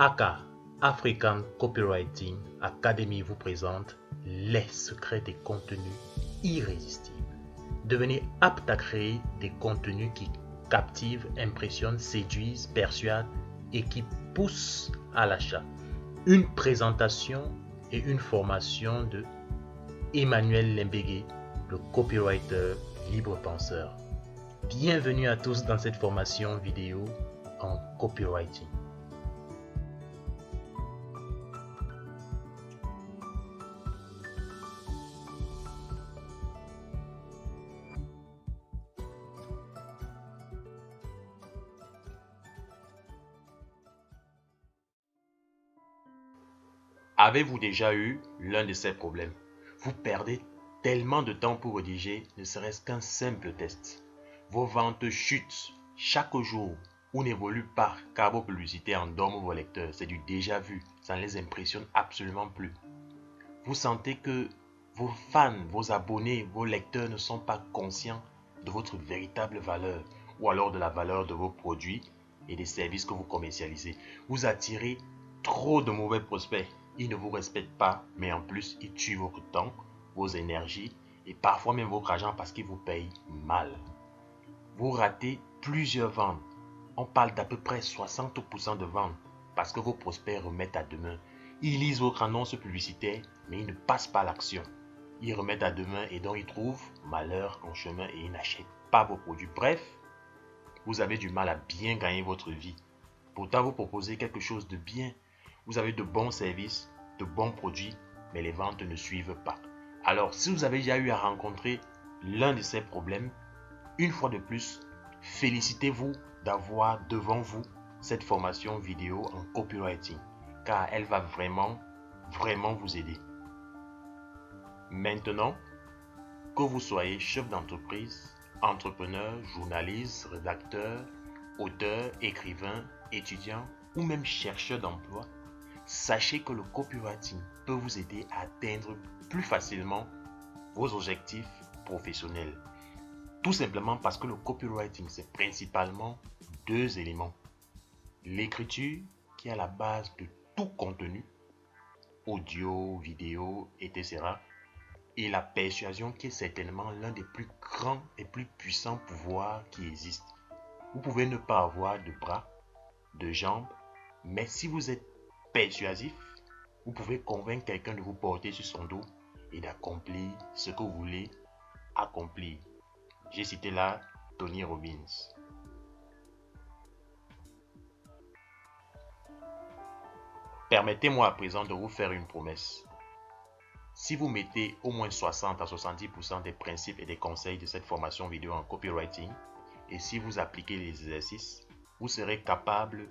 ACA, African Copywriting Academy vous présente les secrets des contenus irrésistibles. Devenez apte à créer des contenus qui captivent, impressionnent, séduisent, persuadent et qui poussent à l'achat. Une présentation et une formation de Emmanuel Lembégué, le copywriter libre penseur. Bienvenue à tous dans cette formation vidéo en copywriting. Avez-vous déjà eu l'un de ces problèmes? Vous perdez tellement de temps pour rédiger ne serait-ce qu'un simple test. Vos ventes chutent chaque jour ou n'évoluent pas car vos publicités endorment vos lecteurs. C'est du déjà vu, ça ne les impressionne absolument plus. Vous sentez que vos fans, vos abonnés, vos lecteurs ne sont pas conscients de votre véritable valeur ou alors de la valeur de vos produits et des services que vous commercialisez. Vous attirez trop de mauvais prospects. Ils ne vous respectent pas, mais en plus, ils tuent votre temps, vos énergies et parfois même votre argent parce qu'ils vous payent mal. Vous ratez plusieurs ventes. On parle d'à peu près 60% de ventes parce que vos prospects remettent à demain. Ils lisent votre annonce publicitaire, mais ils ne passent pas à l'action. Ils remettent à demain et donc ils trouvent malheur en chemin et ils n'achètent pas vos produits. Bref, vous avez du mal à bien gagner votre vie. Pourtant, vous proposez quelque chose de bien. Vous avez de bons services, de bons produits, mais les ventes ne suivent pas. Alors, si vous avez déjà eu à rencontrer l'un de ces problèmes, une fois de plus, félicitez-vous d'avoir devant vous cette formation vidéo en copywriting, car elle va vraiment vous aider. Maintenant, que vous soyez chef d'entreprise, entrepreneur, journaliste, rédacteur, auteur, écrivain, étudiant ou même chercheur d'emploi, sachez que le copywriting peut vous aider à atteindre plus facilement vos objectifs professionnels. Tout simplement parce que le copywriting, c'est principalement deux éléments. L'écriture qui est à la base de tout contenu, audio, vidéo, etc. Et la persuasion qui est certainement l'un des plus grands et plus puissants pouvoirs qui existent. Vous pouvez ne pas avoir de bras, de jambes, mais si vous êtes persuasif, vous pouvez convaincre quelqu'un de vous porter sur son dos et d'accomplir ce que vous voulez accomplir. J'ai cité là Tony Robbins. Permettez-moi à présent de vous faire une promesse. Si vous mettez au moins 60 à 70% des principes et des conseils de cette formation vidéo en copywriting, et si vous appliquez les exercices, vous serez capable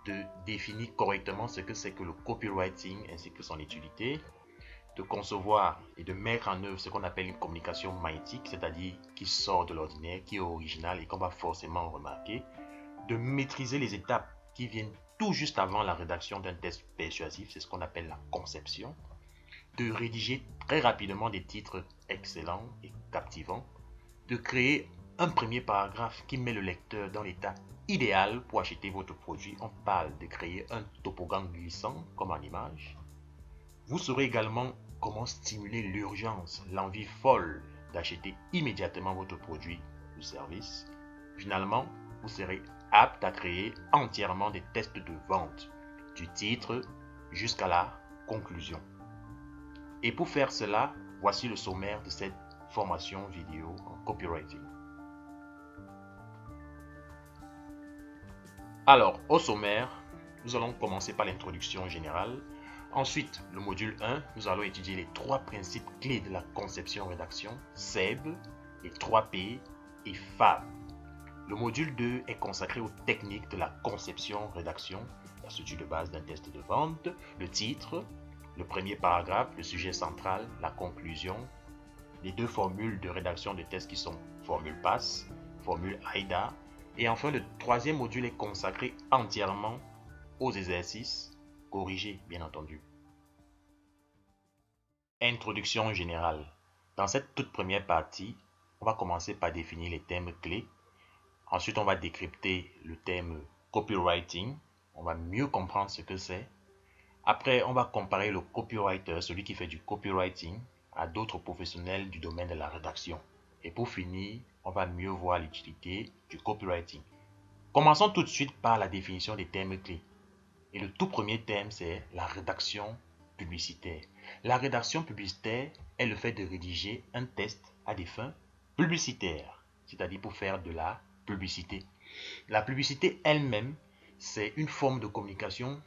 de définir correctement ce que c'est que le copywriting ainsi que son utilité, de concevoir et de mettre en œuvre ce qu'on appelle une communication magnétique, c'est-à-dire qui sort de l'ordinaire, qui est originale et qu'on va forcément remarquer, de maîtriser les étapes qui viennent tout juste avant la rédaction d'un texte persuasif, c'est ce qu'on appelle la conception, de rédiger très rapidement des titres excellents et captivants, de créer un premier paragraphe qui met le lecteur dans l'état idéal pour acheter votre produit. On parle de créer un topogramme glissant comme en image. Vous saurez également comment stimuler l'urgence, l'envie folle d'acheter immédiatement votre produit ou service. Finalement, vous serez apte à créer entièrement des tests de vente, du titre jusqu'à la conclusion. Et pour faire cela, voici le sommaire de cette formation vidéo en copywriting. Alors, au sommaire, nous allons commencer par l'introduction générale. Ensuite, le module 1, nous allons étudier les 3 principes clés de la conception-rédaction, SEB, les 3 P et FAB. Le module 2 est consacré aux techniques de la conception-rédaction, la structure de base d'un texte de vente, le titre, le premier paragraphe, le sujet central, la conclusion, les 2 formules de rédaction de texte qui sont formule PASS, formule AIDA, et enfin le 3e module est consacré entièrement aux exercices corrigés, bien entendu. Introduction générale. Dans cette toute première partie, on va commencer par définir les thèmes clés. Ensuite, on va décrypter le thème copywriting on va mieux comprendre ce que c'est. Après, on va comparer le copywriter, celui qui fait du copywriting, à d'autres professionnels du domaine de la rédaction. Et pour finir, on va mieux voir l'utilité du copywriting. Commençons tout de suite par la définition des termes clés. Et le tout premier terme, c'est la rédaction publicitaire. La rédaction publicitaire est le fait de rédiger un texte à des fins publicitaires, c'est-à-dire pour faire de la publicité. La publicité elle-même, c'est une forme de communication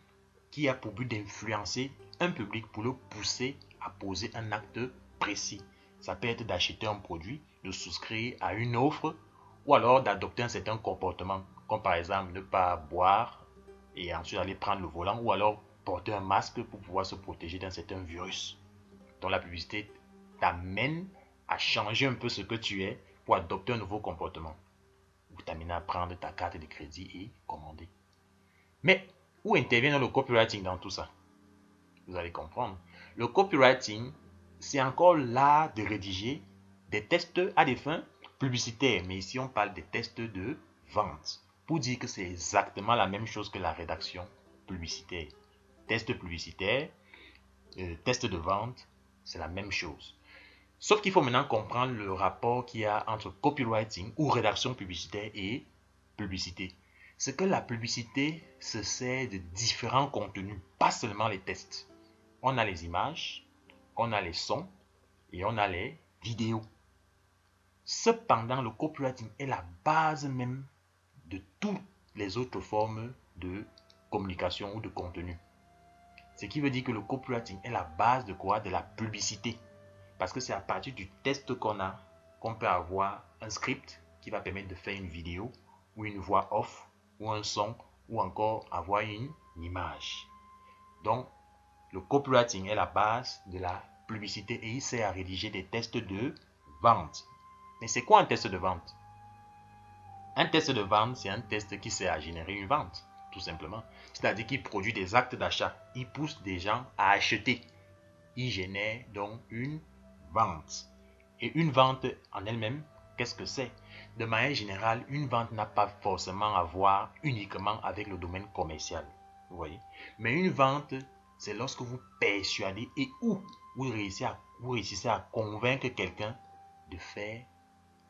qui a pour but d'influencer un public pour le pousser à poser un acte précis. Ça peut être d'acheter un produit, de souscrire à une offre ou alors d'adopter un certain comportement, comme par exemple ne pas boire et ensuite aller prendre le volant ou alors porter un masque pour pouvoir se protéger d'un certain virus. Donc la publicité t'amène à changer un peu ce que tu es pour adopter un nouveau comportement ou t'amène à prendre ta carte de crédit et commander. Mais où intervient le copywriting dans tout ça? Vous allez comprendre. Le copywriting, c'est encore l'art de rédiger des textes à des fins publicitaires. Mais ici, on parle des textes de vente. Pour dire que c'est exactement la même chose que la rédaction publicitaire. Texte publicitaire, texte de vente, c'est la même chose. Sauf qu'il faut maintenant comprendre le rapport qu'il y a entre copywriting ou rédaction publicitaire et publicité. C'est que la publicité se sert de différents contenus, pas seulement les textes. On a les images, on a les sons et on a les vidéos. Cependant, le copywriting est la base même de toutes les autres formes de communication ou de contenu. Ce qui veut dire que le copywriting est la base de quoi? De la publicité. Parce que c'est à partir du texte qu'on peut avoir un script qui va permettre de faire une vidéo ou une voix off ou un son ou encore avoir une image. Donc, le copywriting est la base de la publicité et il sert à rédiger des textes de vente. Mais c'est quoi un texte de vente? Un texte de vente, c'est un texte qui sert à générer une vente, tout simplement. C'est-à-dire qu'il produit des actes d'achat. Il pousse des gens à acheter. Il génère donc une vente. Et une vente en elle-même, qu'est-ce que c'est? De manière générale, une vente n'a pas forcément à voir uniquement avec le domaine commercial. Vous voyez? Mais une vente, c'est lorsque vous persuadez et où vous réussissez à convaincre quelqu'un de faire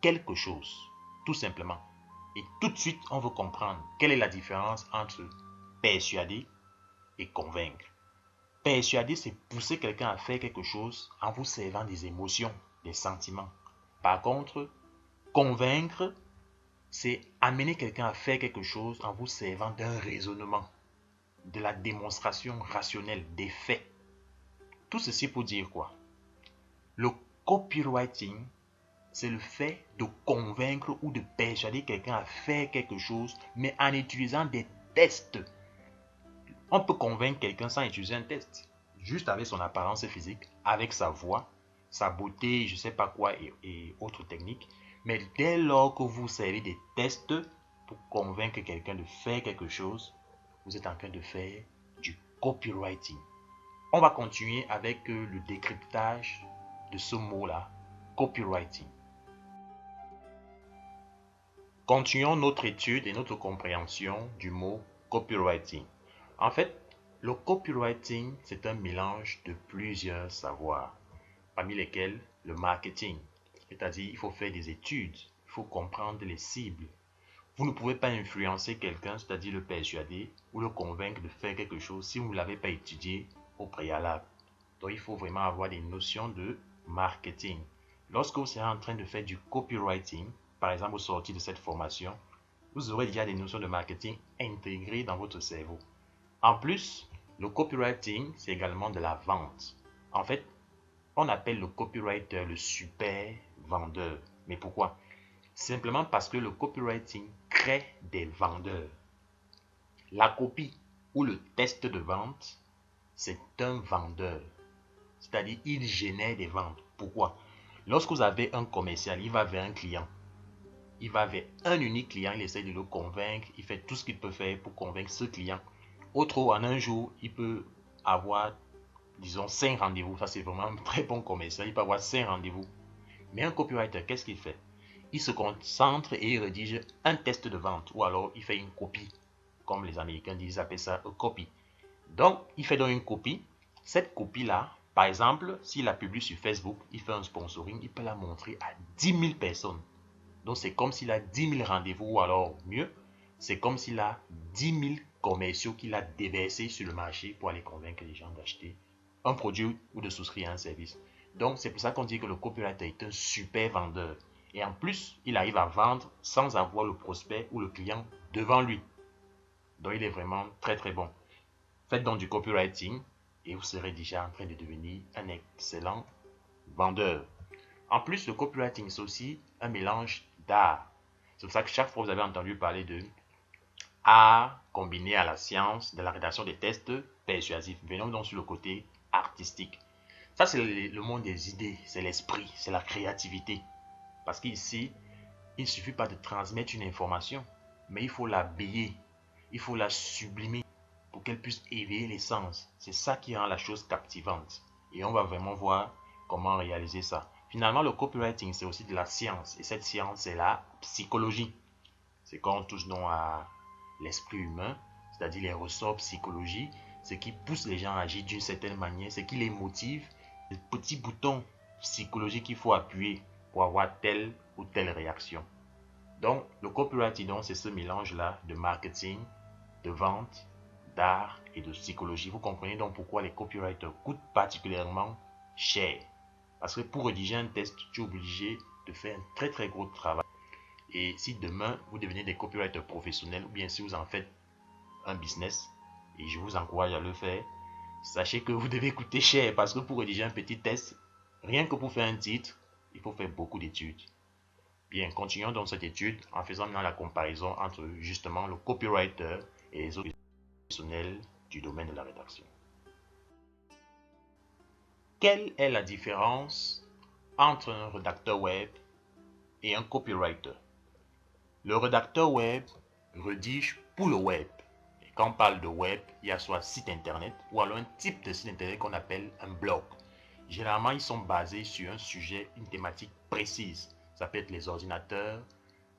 quelque chose. Tout simplement. Et tout de suite, on veut comprendre quelle est la différence entre persuader et convaincre. Persuader, c'est pousser quelqu'un à faire quelque chose en vous servant des émotions, des sentiments. Par contre, convaincre, c'est amener quelqu'un à faire quelque chose en vous servant d'un raisonnement, de la démonstration rationnelle, des faits. Tout ceci pour dire quoi? Le copywriting, c'est le fait de convaincre ou de persuader quelqu'un à faire quelque chose, mais en utilisant des tests. On peut convaincre quelqu'un sans utiliser un test, juste avec son apparence physique, avec sa voix, sa beauté, je ne sais pas quoi et autres techniques. Mais dès lors que vous servez des tests pour convaincre quelqu'un de faire quelque chose, vous êtes en train de faire du copywriting. On va continuer avec le décryptage de ce mot-là, copywriting. Continuons notre étude et notre compréhension du mot copywriting. En fait, le copywriting, c'est un mélange de plusieurs savoirs, parmi lesquels le marketing. C'est-à-dire, il faut faire des études, il faut comprendre les cibles. Vous ne pouvez pas influencer quelqu'un, c'est-à-dire le persuader ou le convaincre de faire quelque chose si vous ne l'avez pas étudié au préalable. Donc, il faut vraiment avoir des notions de marketing. Lorsque vous serez en train de faire du copywriting, par exemple au sortir de cette formation, vous aurez déjà des notions de marketing intégrées dans votre cerveau. En plus, le copywriting, c'est également de la vente. En fait, on appelle le copywriter le super vendeur. Mais pourquoi? Simplement parce que le copywriting crée des vendeurs. La copie ou le test de vente, c'est un vendeur. C'est-à-dire, il génère des ventes. Pourquoi? Lorsque vous avez un commercial, il va vers un client. Il va vers un unique client, il essaie de le convaincre, il fait tout ce qu'il peut faire pour convaincre ce client. Autre, en un jour, il peut avoir, disons, 5 rendez-vous. Ça, c'est vraiment un très bon commercial. Il peut avoir 5 rendez-vous. Mais un copywriter, qu'est-ce qu'il fait? Il se concentre et il rédige un test de vente ou alors il fait une copie. comme les Américains disent, ils appellent ça une copie. Donc, il fait donc une copie. Cette copie-là, par exemple, s'il la publie sur Facebook, il fait un sponsoring, il peut la montrer à 10 000 personnes. Donc, c'est comme s'il a 10 000 rendez-vous, ou alors mieux, c'est comme s'il a 10 000 commerciaux qu'il a déversés sur le marché pour aller convaincre les gens d'acheter un produit ou de souscrire à un service. Donc, c'est pour ça qu'on dit que le copywriter est un super vendeur. Et en plus, il arrive à vendre sans avoir le prospect ou le client devant lui. Donc, il est vraiment très très bon. Faites donc du copywriting et vous serez déjà en train de devenir un excellent vendeur. En plus, le copywriting, c'est aussi un mélange d'art. C'est pour ça que chaque fois que vous avez entendu parler de art combiné à la science de la rédaction des tests persuasifs. Venons donc sur le côté artistique. Ça, c'est le monde des idées, c'est l'esprit, c'est la créativité. Parce qu'ici, il ne suffit pas de transmettre une information, mais il faut l'habiller, il faut la sublimer pour qu'elle puisse éveiller les sens. C'est ça qui rend la chose captivante. Et on va vraiment voir comment réaliser ça. Finalement, le copywriting, c'est aussi de la science. Et cette science, c'est la psychologie. C'est quand on touche donc à l'esprit humain, c'est-à-dire les ressorts psychologiques, ce qui pousse les gens à agir d'une certaine manière, ce qui les motive, les petits boutons psychologiques qu'il faut appuyer pour avoir telle ou telle réaction. Donc, le copywriting, c'est ce mélange-là de marketing, de vente, d'art et de psychologie. Vous comprenez donc pourquoi les copywriters coûtent particulièrement cher. Parce que pour rédiger un test, tu es obligé de faire un très très gros travail. Et si demain, vous devenez des copywriters professionnels, ou bien si vous en faites un business, et je vous encourage à le faire, sachez que vous devez coûter cher. Parce que pour rédiger un petit test, rien que pour faire un titre, il faut faire beaucoup d'études. Bien, continuons donc cette étude en faisant maintenant la comparaison entre justement le copywriter et les autres professionnels du domaine de la rédaction. Quelle est la différence entre un rédacteur web et un copywriter? Le rédacteur web rédige pour le web. Et quand on parle de web, il y a soit site internet ou alors un type de site internet qu'on appelle un blog. Généralement, ils sont basés sur un sujet, une thématique précise. Ça peut être les ordinateurs,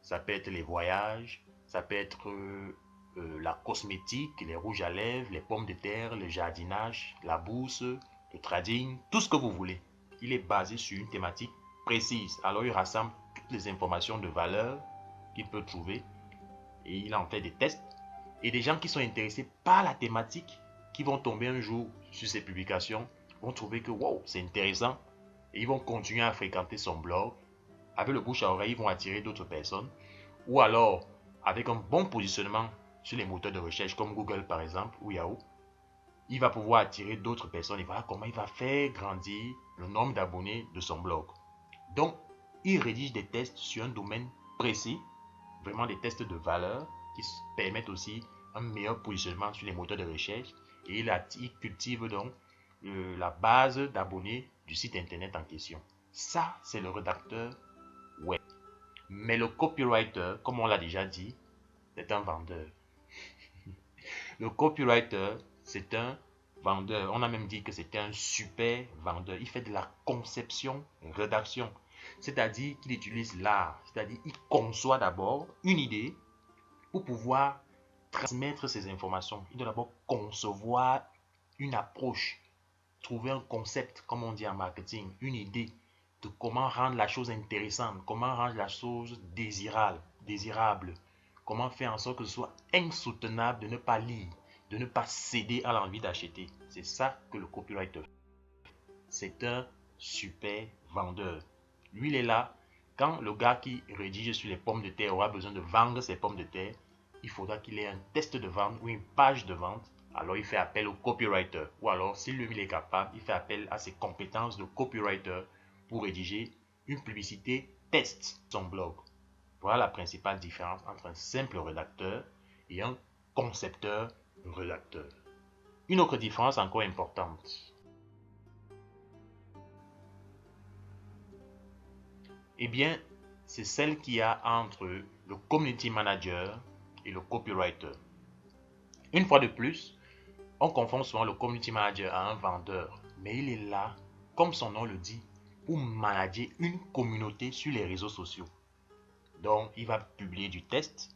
ça peut être les voyages, ça peut être la cosmétique, les rouges à lèvres, les pommes de terre, le jardinage, la bourse, le trading, tout ce que vous voulez. Il est basé sur une thématique précise. Alors, il rassemble toutes les informations de valeur qu'il peut trouver et il en fait des tests. Et des gens qui sont intéressés par la thématique, qui vont tomber un jour sur ses publications, vont trouver que wow, c'est intéressant et ils vont continuer à fréquenter son blog. Avec le bouche à oreille, ils vont attirer d'autres personnes. Ou alors, avec un bon positionnement sur les moteurs de recherche comme Google par exemple ou Yahoo, il va pouvoir attirer d'autres personnes et voilà comment il va faire grandir le nombre d'abonnés de son blog. Donc, il rédige des tests sur un domaine précis, vraiment des tests de valeur qui permettent aussi un meilleur positionnement sur les moteurs de recherche et il cultive donc la base d'abonnés du site internet en question. Ça, c'est le rédacteur web. Mais le copywriter, comme on l'a déjà dit, c'est un vendeur. Le copywriter, c'est un vendeur. On a même dit que c'était un super vendeur. Il fait de la conception, rédaction. C'est-à-dire qu'il utilise l'art. C'est-à-dire qu'il conçoit d'abord une idée pour pouvoir transmettre ces informations. Il doit d'abord concevoir une approche, trouver un concept, comme on dit en marketing, une idée de comment rendre la chose intéressante, comment rendre la chose désirable, comment faire en sorte que ce soit insoutenable de ne pas lire, de ne pas céder à l'envie d'acheter. C'est ça que le copywriter fait. C'est un super vendeur. Lui, il est là. Quand le gars qui rédige sur les pommes de terre aura besoin de vendre ses pommes de terre, il faudra qu'il ait un test de vente ou une page de vente. Alors, il fait appel au copywriter. Ou alors, si lui, il est capable, il fait appel à ses compétences de copywriter pour rédiger une publicité test son blog. Voilà la principale différence entre un simple rédacteur et un concepteur-rédacteur. Une autre différence encore importante. Eh bien, c'est celle qu'il y a entre le community manager et le copywriter. Une fois de plus, on confond souvent le community manager à un vendeur, mais il est là, comme son nom le dit, pour manager une communauté sur les réseaux sociaux. Donc, il va publier du test,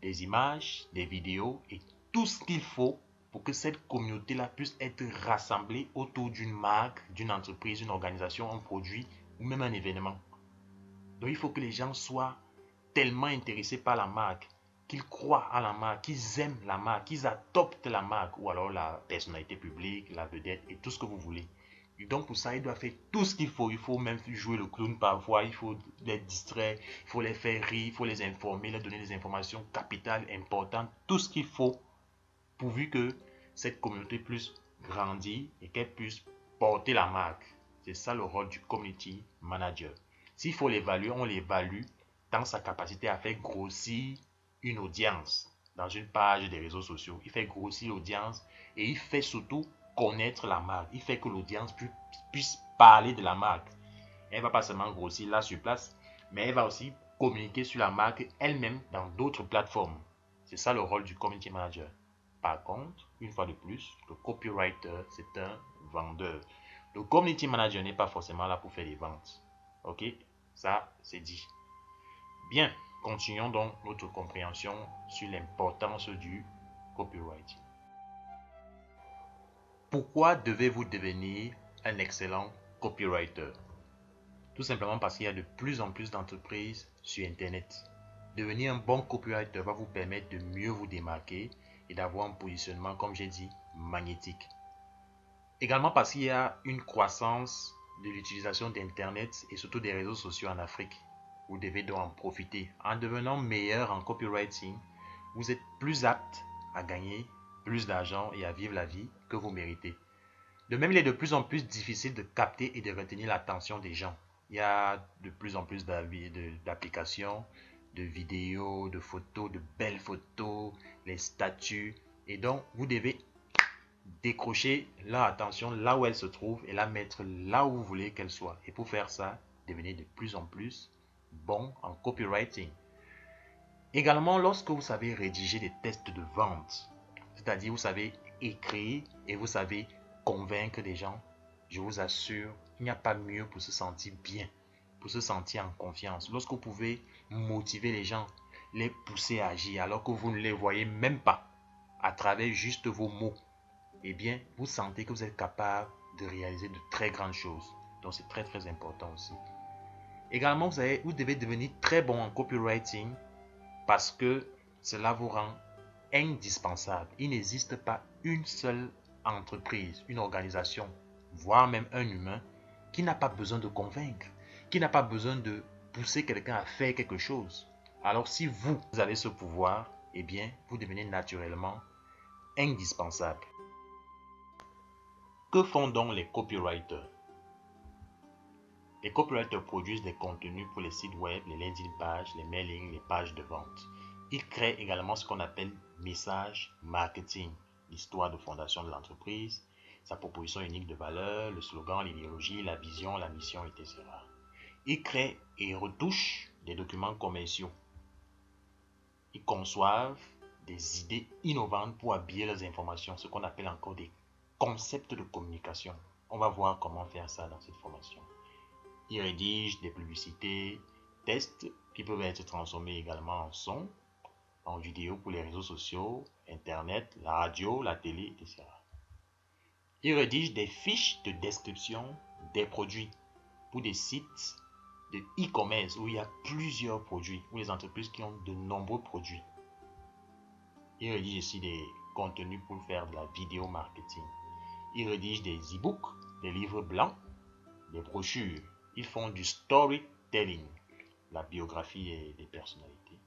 des images, des vidéos et tout ce qu'il faut pour que cette communauté-là puisse être rassemblée autour d'une marque, d'une entreprise, d'une organisation, un produit ou même un événement. Donc il faut que les gens soient tellement intéressés par la marque, qu'ils croient à la marque, qu'ils aiment la marque, qu'ils adoptent la marque ou alors la personnalité publique, la vedette et tout ce que vous voulez. Et donc pour ça, il doit faire tout ce qu'il faut. Il faut même jouer le clown parfois, il faut les distraire, il faut les faire rire, il faut les informer, leur donner des informations capitales, importantes, tout ce qu'il faut pourvu que cette communauté puisse grandir et qu'elle puisse porter la marque. C'est ça le rôle du community manager. S'il faut l'évaluer, on l'évalue dans sa capacité à faire grossir une audience dans une page des réseaux sociaux. Il fait grossir l'audience et il fait surtout connaître la marque. Il fait que l'audience puisse parler de la marque. Elle ne va pas seulement grossir là sur place, mais elle va aussi communiquer sur la marque elle-même dans d'autres plateformes. C'est ça le rôle du community manager. Par contre, une fois de plus, le copywriter, c'est un vendeur. Le community manager n'est pas forcément là pour faire des ventes. Ok, ça c'est dit. Bien, continuons donc notre compréhension sur l'importance du copywriting. Pourquoi devez-vous devenir un excellent copywriter? Tout simplement parce qu'il y a de plus en plus d'entreprises sur Internet. Devenir un bon copywriter va vous permettre de mieux vous démarquer et d'avoir un positionnement, comme j'ai dit, magnétique. Également parce qu'il y a une croissance de l'utilisation d'Internet et surtout des réseaux sociaux en Afrique. Vous devez donc en profiter. En devenant meilleur en copywriting, vous êtes plus apte à gagner plus d'argent et à vivre la vie que vous méritez. De même, il est de plus en plus difficile de capter et de retenir l'attention des gens. Il y a de plus en plus d'applications, de vidéos, de photos, de belles photos, les statuts. Et donc, vous devez décrocher leur attention là où elle se trouve et la mettre là où vous voulez qu'elle soit. Et pour faire ça, devenez de plus en plus bon en copywriting. Également, lorsque vous savez rédiger des tests de vente, c'est-à-dire vous savez écrire et vous savez convaincre des gens, je vous assure, il n'y a pas mieux pour se sentir bien, pour se sentir en confiance. Lorsque vous pouvez motiver les gens, les pousser à agir alors que vous ne les voyez même pas à travers juste vos mots, eh bien, vous sentez que vous êtes capable de réaliser de très grandes choses. Donc, c'est très très important aussi. Également, vous devez devenir très bon en copywriting parce que cela vous rend indispensable. Il n'existe pas une seule entreprise, une organisation, voire même un humain qui n'a pas besoin de convaincre, qui n'a pas besoin de pousser quelqu'un à faire quelque chose. Alors si vous avez ce pouvoir, eh bien, vous devenez naturellement indispensable. Que font donc les copywriters? Les copywriters produisent des contenus pour les sites web, les landing pages, les mailings, les pages de vente. Ils créent également ce qu'on appelle message marketing, l'histoire de fondation de l'entreprise, sa proposition unique de valeur, le slogan, l'idéologie, la vision, la mission, etc. Ils créent et retouchent des documents commerciaux. Ils conçoivent des idées innovantes pour habiller leurs informations, ce qu'on appelle encore des concepts de communication. On va voir comment faire ça dans cette formation. Ils rédigent des publicités, tests qui peuvent être transformés également en son, en vidéo pour les réseaux sociaux, internet, la radio, la télé, etc. Ils rédigent des fiches de description des produits pour des sites de e-commerce où il y a plusieurs produits, ou les entreprises qui ont de nombreux produits. Ils rédigent aussi des contenus pour faire de la vidéo marketing. Ils rédigent des e-books, des livres blancs, des brochures. Ils font du storytelling, la biographie des personnalités.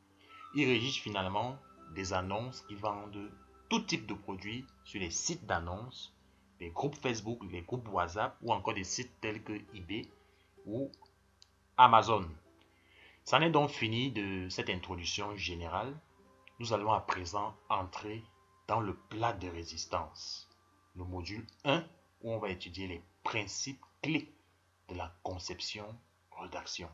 Ils rédigent finalement des annonces qui vendent tout type de produits sur les sites d'annonces, les groupes Facebook, les groupes WhatsApp ou encore des sites tels que eBay ou Amazon. C'en est donc fini de cette introduction générale. Nous allons à présent entrer dans le plat de résistance, le module 1 où on va étudier les principes clés de la conception-rédaction.